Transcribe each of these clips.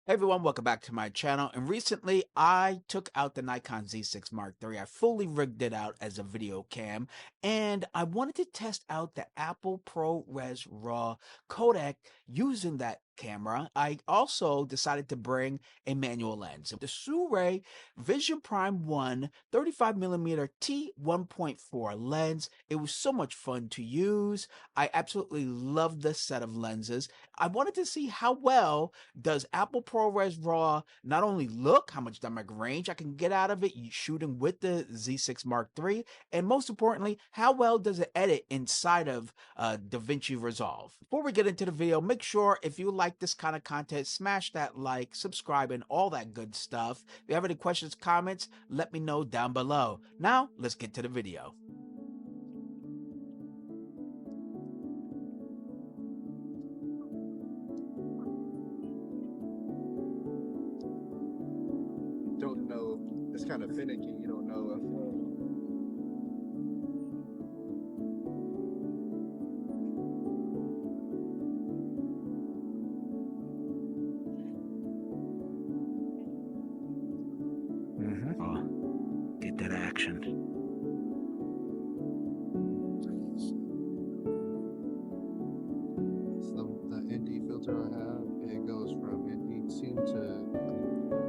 Hey everyone, welcome back to my channel. And recently I took out the Nikon Z6 Mark III. I fully rigged it out as a video cam and I wanted to test out the Apple ProRes RAW codec using that camera. I also decided to bring a manual lens. The Sirui Vision Prime 1 35mm t1.4 lens. It was so much fun to use. I absolutely love this set of lenses. I wanted to see how well does Apple ProRes RAW not only look, how much dynamic range I can get out of it shooting with the Z6 Mark III, and most importantly, how well does it edit inside of DaVinci Resolve. Before we get into the video, make sure if you like this kind of content, smash that like, subscribe, and all that good stuff. If you have any questions, comments, let me know down below. Now, let's get to the video. Don't know. It's kind of finicky. You don't know if. Oh, get that action. So the ND filter I have, it goes from ND2 to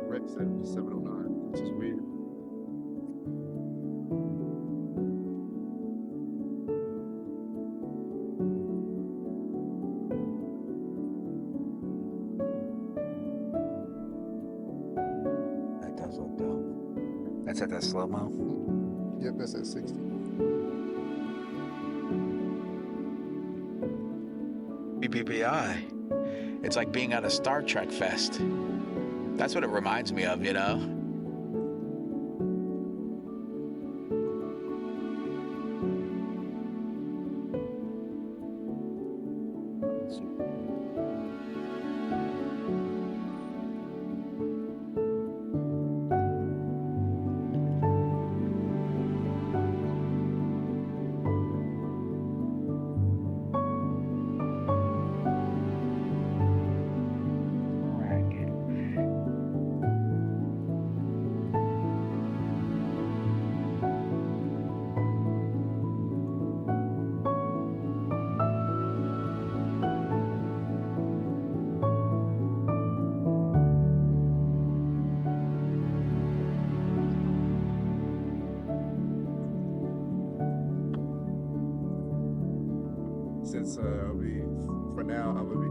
Rec 709, which is weird. That does look dope. That's at that slow-mo? Yep, that's at 60. BBBI. It's like being at a Star Trek fest. That's what it reminds me of, you know? Since for now, I'm gonna be.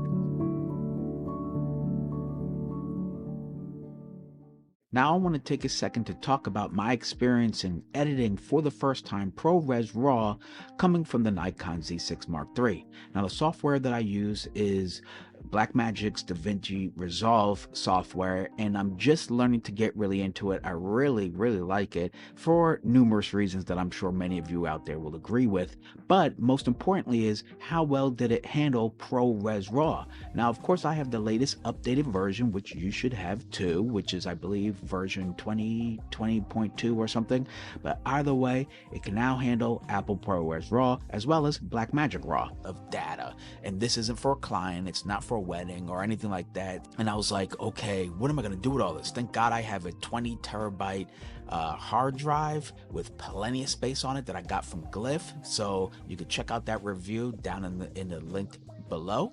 Now I want to take a second to talk about my experience in editing for the first time ProRes RAW coming from the Nikon Z6 Mark III. Now the software that I use is Blackmagic's DaVinci Resolve software, and I'm just learning to get really into it. I really like it for numerous reasons that I'm sure many of you out there will agree with. But most importantly is how well did it handle ProRes RAW? Now, of course, I have the latest updated version, which you should have too, which is, I believe, version 20.2 or something. But either way, it can now handle Apple ProRes RAW as well as Blackmagic RAW of data. And this isn't for a client, it's not for a wedding or anything like that. And I was like, okay, what am I going to do with all this? Thank God I have a 20 terabyte hard drive with plenty of space on it that I got from Glyph. So you can check out that review down in the link below.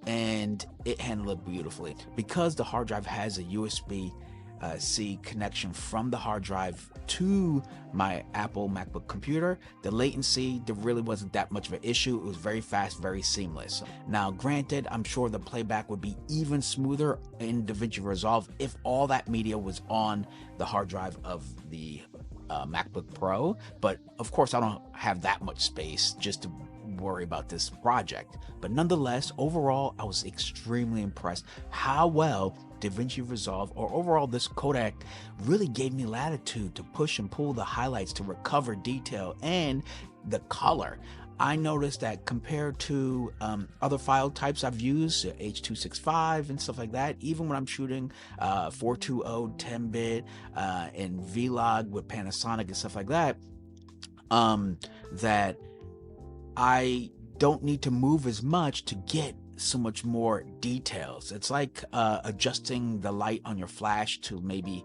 And it handled it beautifully. Because the hard drive has a USB-C connection from the hard drive to my Apple MacBook computer, the latency, there really wasn't that much of an issue. It was very fast, very seamless. Now, granted, I'm sure the playback would be even smoother in DaVinci Resolve if all that media was on the hard drive of the MacBook Pro, but of course I don't have that much space just to worry about this project. But nonetheless, overall, I was extremely impressed how well DaVinci Resolve, or overall this codec, really gave me latitude to push and pull the highlights to recover detail and the color. I noticed that compared to other file types I've used, H.265 and stuff like that, even when I'm shooting 420 10-bit and Vlog with Panasonic and stuff like that, that I don't need to move as much to get so much more details. It's like adjusting the light on your flash to maybe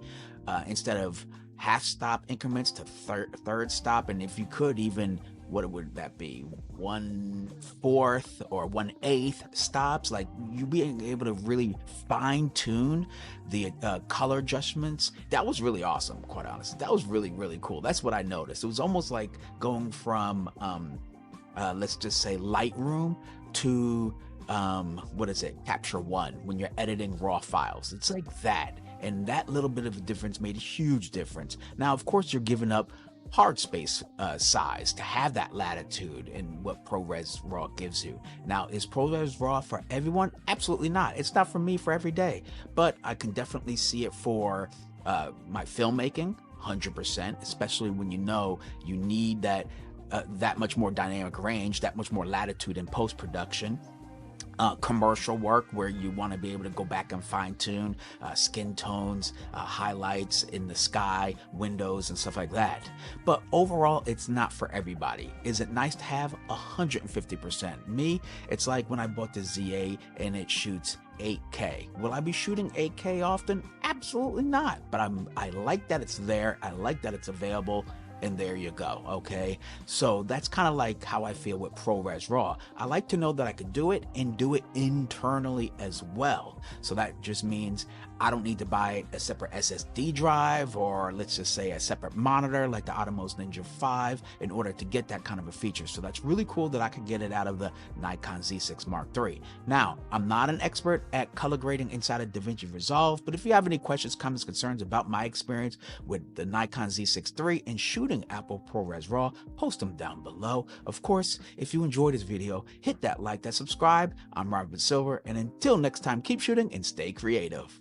instead of half stop increments to third stop, and if you could even, what would that be, 1/4 or 1/8 stops, like you being able to really fine tune the color adjustments. That was really awesome, quite honestly. That was really, really cool. That's what I noticed. It was almost like going from let's just say Lightroom to what is it, Capture One, when you're editing raw files. It's like that, and that little bit of a difference made a huge difference. Now of course you're giving up hard space size to have that latitude in what ProRes RAW gives you. Now, is ProRes RAW for everyone? Absolutely not. It's not for me for every day, but I can definitely see it for my filmmaking, 100%, especially when you know you need that much more dynamic range, that much more latitude in post-production. Commercial work where you want to be able to go back and fine tune skin tones, highlights in the sky, windows, and stuff like that. But overall, it's not for everybody. Is it nice to have? 150%. Me, it's like when I bought the Z8 and it shoots 8K. Will I be shooting 8K often? Absolutely not. But I like that it's there. I like that it's available. And there you go. Okay, so that's kind of like how I feel with ProRes RAW. I like to know that I could do it and do it internally as well. So that just means I don't need to buy a separate SSD drive, or let's just say a separate monitor like the Atomos Ninja 5 in order to get that kind of a feature. So that's really cool that I could get it out of the Nikon Z6 Mark III. Now, I'm not an expert at color grading inside of DaVinci Resolve, but if you have any questions, comments, concerns about my experience with the Nikon Z6 III and shooting Apple ProRes RAW, post them down below. Of course, if you enjoyed this video, hit that like, that subscribe. I'm Robert Silver, and until next time, keep shooting and stay creative.